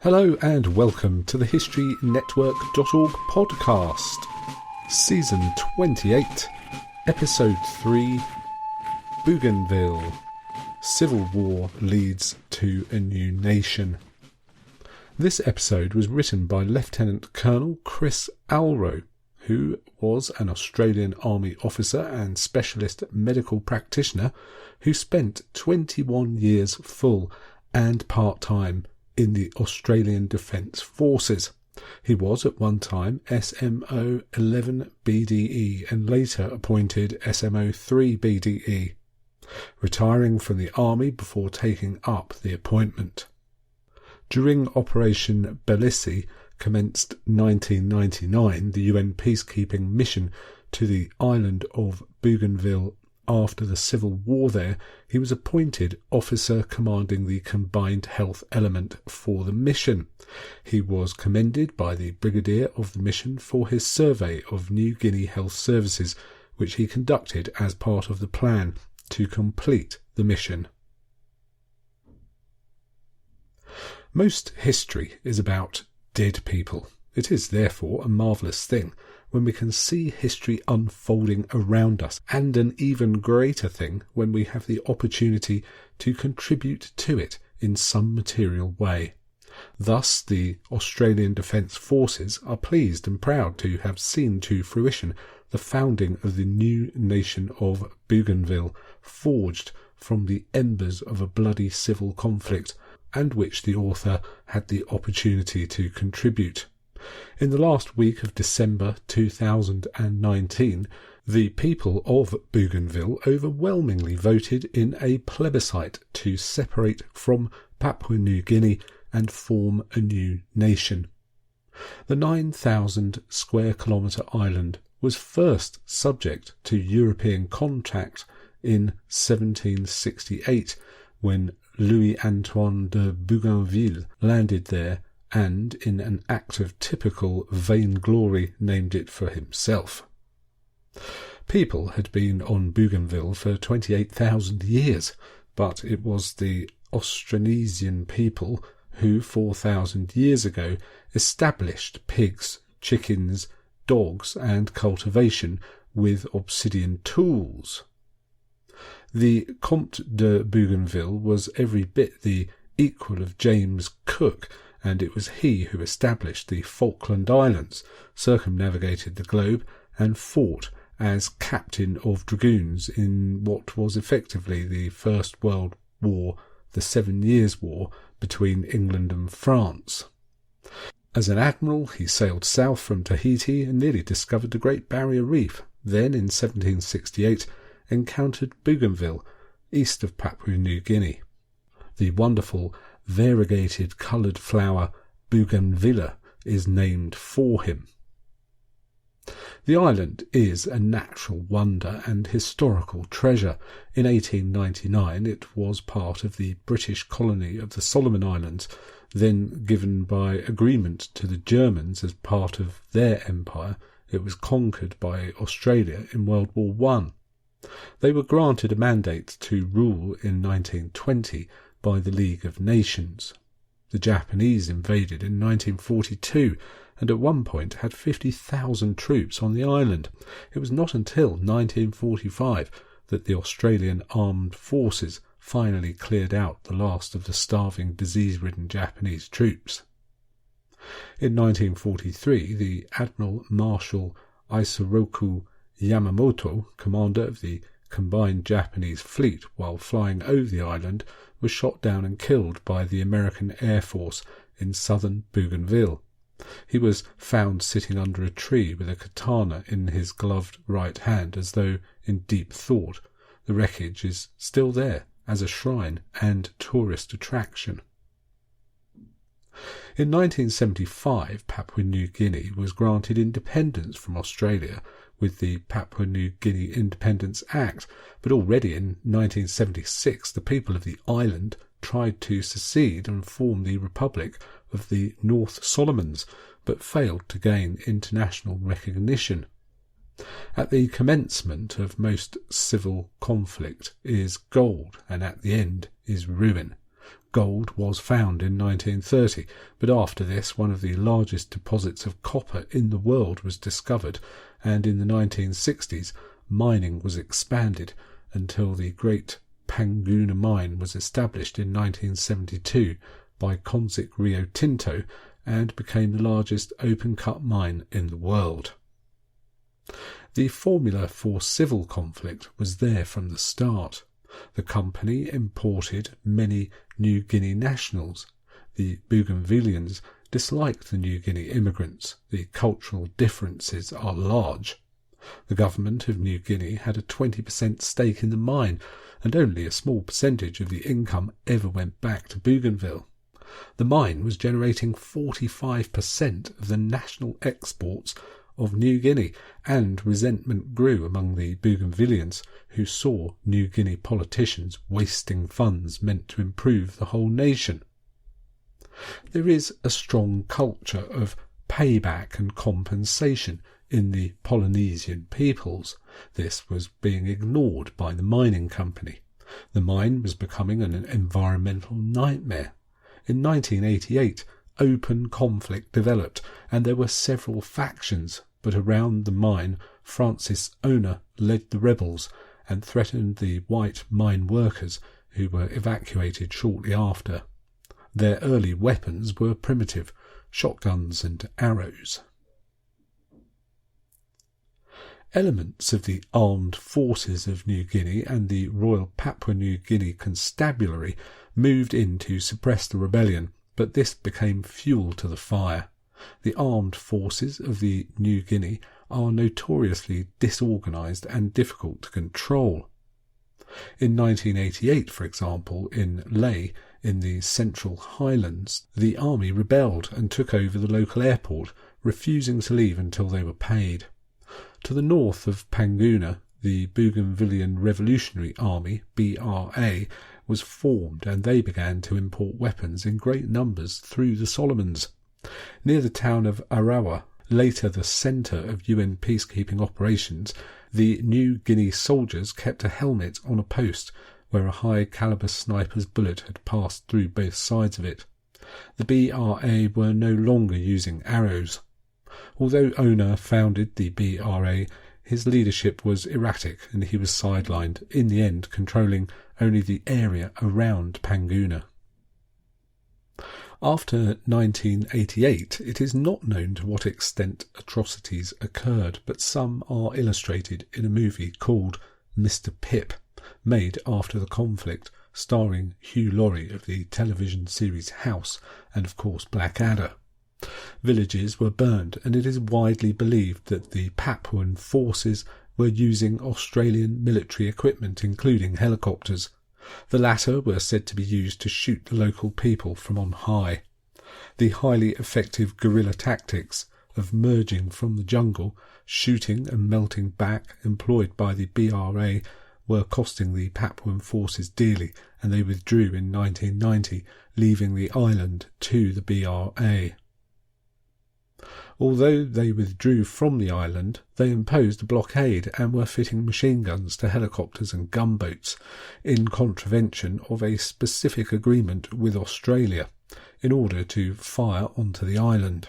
Hello and welcome to the HistoryNetwork.org podcast, Season 28, Episode 3, Bougainville, Civil War Leads to a New Nation. This episode was written by Lieutenant Colonel Chris Alro, who was an Australian Army officer and specialist medical practitioner who spent 21 years full and part-time in the Australian Defence Forces. He was at one time SMO 11 BDE and later appointed SMO 3 BDE, retiring from the Army before taking up the appointment. During Operation Bellissy, commenced 1999, the UN peacekeeping mission to the island of Bougainville. After the civil war there, he was appointed officer commanding the combined health element for the mission. He was commended by the brigadier of the mission for his survey of New Guinea health services, which he conducted as part of the plan to complete the mission. Most history is about dead people. It is therefore a marvellous thing when we can see history unfolding around us, and an even greater thing when we have the opportunity to contribute to it in some material way. Thus, the Australian Defence Forces are pleased and proud to have seen to fruition the founding of the new nation of Bougainville, forged from the embers of a bloody civil conflict, and which the author had the opportunity to contribute. In the last week of December 2019, the people of Bougainville overwhelmingly voted in a plebiscite to separate from Papua New Guinea and form a new nation. The 9,000 square kilometre island was first subject to European contact in 1768 when Louis Antoine De Bougainville landed there and, in an act of typical vainglory, named it for himself. People had been on Bougainville for 28,000 years, but it was the Austronesian people who 4,000 years ago established pigs, chickens, dogs and cultivation with obsidian tools. The Comte De Bougainville was every bit the equal of James Cook, and it was he who established the Falkland Islands, circumnavigated the globe, and fought as captain of dragoons in what was effectively the First World War, the 7 Years' War between England and France. As an admiral, he sailed south from Tahiti and nearly discovered the Great Barrier Reef, then in 1768 encountered Bougainville, east of Papua New Guinea. The wonderful variegated coloured flower Bougainvillea is named for him. The island is a natural wonder and historical treasure. In 1899 it was part of the British colony of the Solomon Islands, then given by agreement to the Germans as part of their empire. It was conquered by Australia in World War I. They were granted a mandate to rule in 1920 by the League of Nations. The Japanese invaded in 1942 and at one point had 50,000 troops on the island. It was not until 1945 that the Australian Armed Forces finally cleared out the last of the starving, disease-ridden Japanese troops. In 1943, the Admiral Marshal Isoroku Yamamoto, commander of the combined Japanese fleet while flying over the island, was shot down and killed by the American Air Force in southern Bougainville. He was found sitting under a tree with a katana in his gloved right hand, as though in deep thought. The wreckage is still there as a shrine and tourist attraction. In 1975, Papua New Guinea was granted independence from Australia with the Papua New Guinea Independence Act, but already in 1976 the people of the island tried to secede and form the Republic of the North Solomons, but failed to gain international recognition. At the commencement of most civil conflict is gold, and at the end is ruin. Gold was found in 1930, but after this one of the largest deposits of copper in the world was discovered, and in the 1960s mining was expanded until the Great Panguna mine was established in 1972 by Consik Rio Tinto and became the largest open-cut mine in the world. The formula for civil conflict was there from the start. The company imported many New Guinea nationals. The Bougainvilleans disliked the New Guinea immigrants. The cultural differences are large. The government of New Guinea had a 20% stake in the mine, and only a small percentage of the income ever went back to Bougainville. The mine was generating 45% of the national exports of New Guinea, and resentment grew among the Bougainvilleans, who saw New Guinea politicians wasting funds meant to improve the whole nation. There is a strong culture of payback and compensation in the Polynesian peoples. This was being ignored by the mining company. The mine was becoming an environmental nightmare. In 1988, open conflict developed, and there were several factions, but around the mine, Francis Ona led the rebels and threatened the white mine workers, who were evacuated shortly after. Their early weapons were primitive, shotguns and arrows. Elements of the armed forces of New Guinea and the Royal Papua New Guinea Constabulary moved in to suppress the rebellion, but this became fuel to the fire. The armed forces of the New Guinea are notoriously disorganised and difficult to control. In 1988, for example, in Lae, in the Central Highlands, the army rebelled and took over the local airport, refusing to leave until they were paid. To the north of Panguna, the Bougainvillean Revolutionary Army, BRA, was formed, and they began to import weapons in great numbers through the Solomons. Near the town of Arawa, later the centre of UN peacekeeping operations, the New Guinea soldiers kept a helmet on a post where a high-caliber sniper's bullet had passed through both sides of it. The BRA were no longer using arrows. Although Ona founded the BRA, his leadership was erratic and he was sidelined, in the end controlling only the area around Panguna. After 1988, it is not known to what extent atrocities occurred, but some are illustrated in a movie called Mr. Pip, made after the conflict, starring Hugh Laurie of the television series House and, of course, Blackadder. Villages were burned, and it is widely believed that the Papuan forces were using Australian military equipment, including helicopters. The latter were said to be used to shoot the local people from on high. The highly effective guerrilla tactics of merging from the jungle, shooting and melting back employed by the BRA were costing the Papuan forces dearly, and they withdrew in 1990, leaving the island to the BRA. Although they withdrew from the island, they imposed a blockade and were fitting machine guns to helicopters and gunboats, in contravention of a specific agreement with Australia, in order to fire onto the island.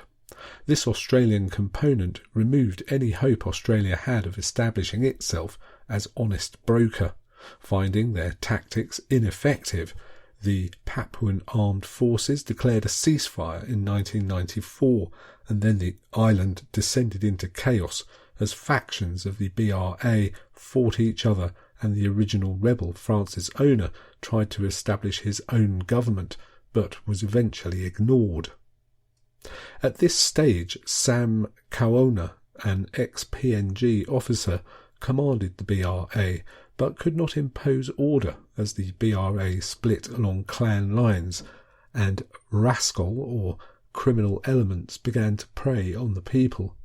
This Australian component removed any hope Australia had of establishing itself as honest broker. Finding their tactics ineffective, the Papuan armed forces declared a ceasefire in 1994, and then the island descended into chaos as factions of the BRA fought each other, and the original rebel Francis Ona tried to establish his own government, but was eventually ignored. At this stage, Sam Kaona, an ex-PNG officer, commanded the BRA, but could not impose order as the BRA split along clan lines, and rascal or criminal elements began to prey on the people.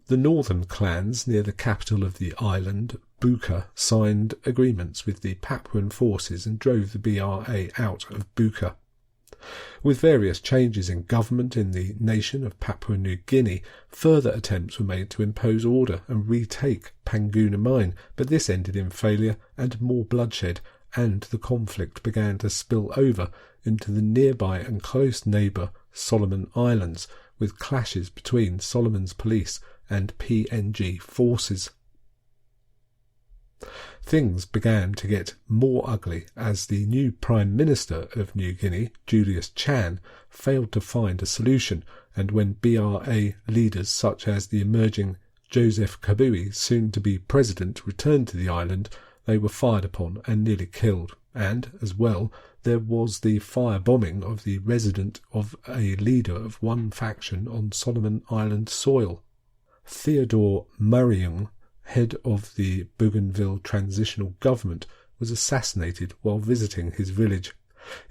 The northern clans near the capital of the island, Buka, signed agreements with the Papuan forces and drove the BRA out of Buka. With various changes in government in the nation of Papua New Guinea, further attempts were made to impose order and retake Panguna mine, but this ended in failure and more bloodshed, and the conflict began to spill over into the nearby and close neighbour Solomon Islands, with clashes between Solomon's police and PNG forces. Things began to get more ugly as the new Prime Minister of New Guinea, Julius Chan, failed to find a solution, and when BRA leaders such as the emerging Joseph Kabui, soon to be president, returned to the island, they were fired upon and nearly killed, and, as well, there was the firebombing of the resident of a leader of one faction on Solomon Island soil. Theodore Murriung, head of the Bougainville transitional government, was assassinated while visiting his village.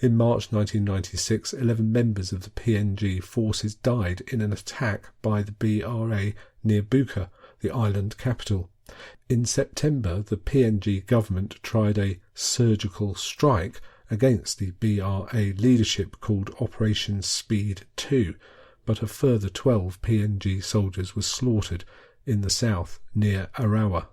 In March 1996, 11 members of the PNG forces died in an attack by the BRA near Buka, the island capital. In September, the PNG government tried a surgical strike against the BRA leadership called Operation Speed 2, but a further 12 PNG soldiers were slaughtered in the south near Arawa.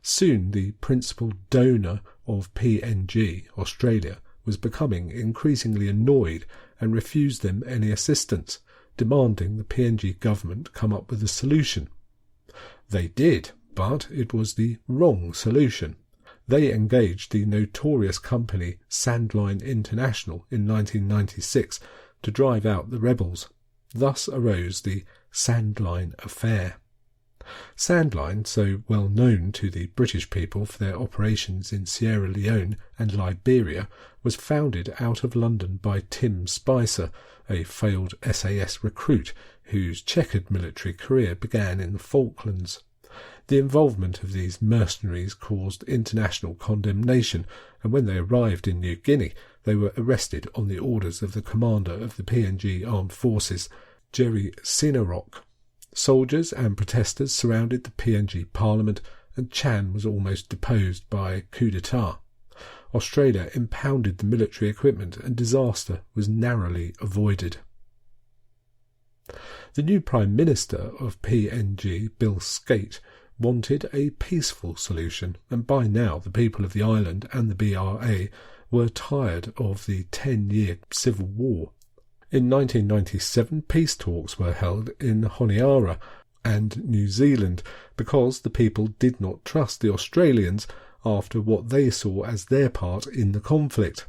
Soon the principal donor of PNG, Australia, was becoming increasingly annoyed and refused them any assistance, demanding the PNG government come up with a solution. They did, but it was the wrong solution. They engaged the notorious company Sandline International in 1996 to drive out the rebels. Thus arose the Sandline Affair. Sandline, so well known to the British people for their operations in Sierra Leone and Liberia, was founded out of London by Tim Spicer, a failed SAS recruit whose checkered military career began in the Falklands. The involvement of these mercenaries caused international condemnation, and when they arrived in New Guinea, they were arrested on the orders of the commander of the PNG Armed Forces, Jerry Sinarok. Soldiers and protesters surrounded the PNG Parliament, and Chan was almost deposed by coup d'etat. Australia impounded the military equipment, and disaster was narrowly avoided. The new Prime Minister of PNG, Bill Skate, wanted a peaceful solution, and by now the people of the island and the BRA were tired of the 10-year civil war. In 1997, peace talks were held in Honiara and New Zealand because the people did not trust the Australians after what they saw as their part in the conflict.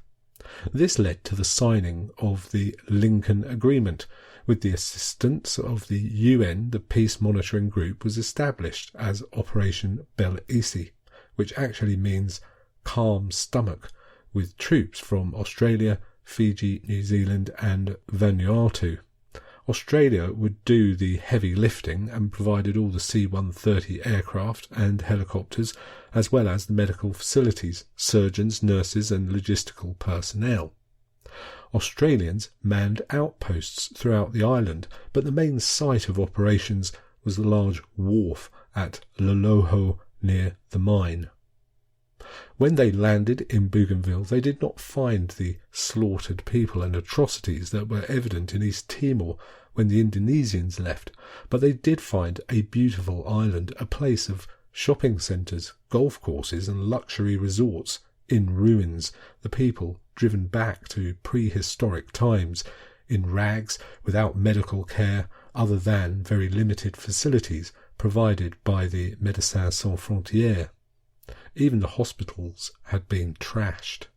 This led to the signing of the Lincoln Agreement. With the assistance of the UN, the peace monitoring group was established as Operation Bel-Isi, which actually means calm stomach, with troops from Australia, Fiji, New Zealand and Vanuatu. Australia would do the heavy lifting and provided all the C-130 aircraft and helicopters, as well as the medical facilities, surgeons, nurses and logistical personnel. Australians manned outposts throughout the island, but the main site of operations was the large wharf at Loloho near the mine. When they landed in Bougainville, they did not find the slaughtered people and atrocities that were evident in East Timor when the Indonesians left, but they did find a beautiful island, a place of shopping centres, golf courses and luxury resorts in ruins, the people driven back to prehistoric times, in rags, without medical care other than very limited facilities provided by the Médecins Sans Frontières. Even the hospitals had been trashed.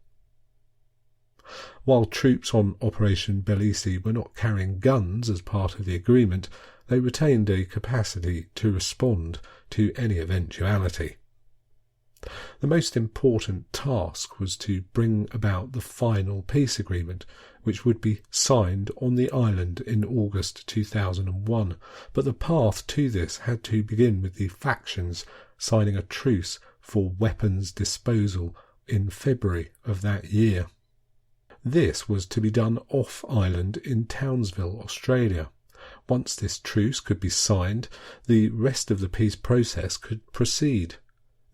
While troops on Operation Bel-Isi were not carrying guns as part of the agreement, they retained a capacity to respond to any eventuality. The most important task was to bring about the final peace agreement, which would be signed on the island in August 2001, but the path to this had to begin with the factions signing a truce for weapons disposal in February of that year. This was to be done off-island in Townsville, Australia. Once this truce could be signed, the rest of the peace process could proceed.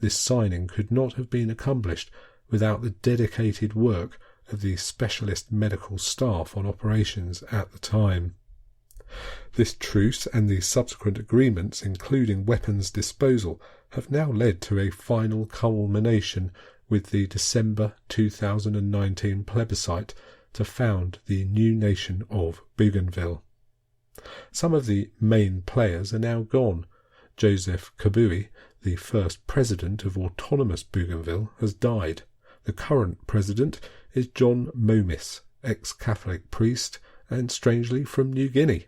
This signing could not have been accomplished without the dedicated work of the specialist medical staff on operations at the time. This truce and the subsequent agreements, including weapons disposal, have now led to a final culmination with the December 2019 plebiscite to found the new nation of Bougainville. Some of the main players are now gone. Joseph Kabui, the first president of autonomous Bougainville, has died. The current president is John Momis, ex-Catholic priest and strangely from New Guinea.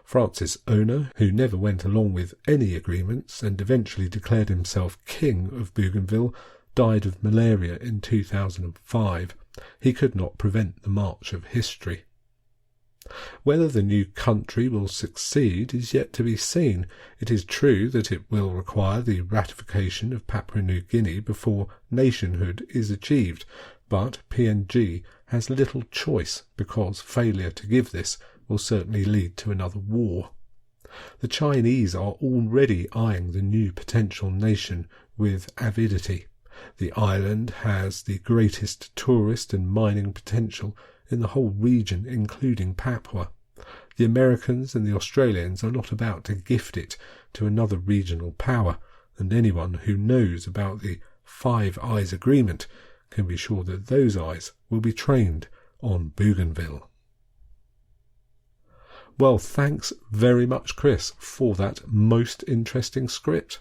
Francis Ona, who never went along with any agreements and eventually declared himself king of Bougainville, died of malaria in 2005. He could not prevent the march of history. Whether the new country will succeed is yet to be seen. It is true that it will require the ratification of Papua New Guinea before nationhood is achieved, but PNG has little choice because failure to give this will certainly lead to another war. The Chinese are already eyeing the new potential nation with avidity. The island has the greatest tourist and mining potential in the whole region, including Papua. The Americans and the Australians are not about to gift it to another regional power, and anyone who knows about the Five Eyes Agreement can be sure that those eyes will be trained on Bougainville. Well, thanks very much, Chris, for that most interesting script.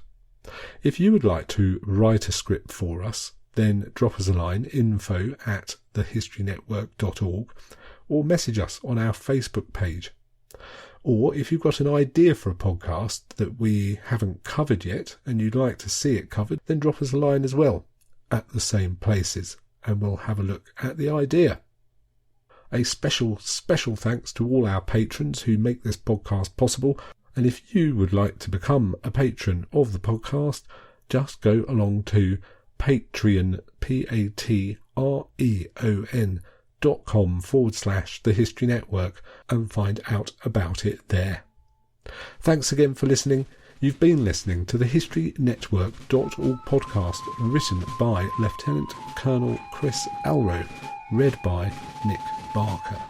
If you would like to write a script for us, then drop us a line, info@thehistorynetwork.org, or message us on our Facebook page. Or if you've got an idea for a podcast that we haven't covered yet and you'd like to see it covered, then drop us a line as well at the same places and we'll have a look at the idea. A special thanks to all our patrons who make this podcast possible. And if you would like to become a patron of the podcast, just go along to Patreon, patreon.com/The History Network and find out about it there. Thanks again for listening. You've been listening to the HistoryNetwork.org podcast, written by Lieutenant Colonel Chris Alrow, read by Nick Barker.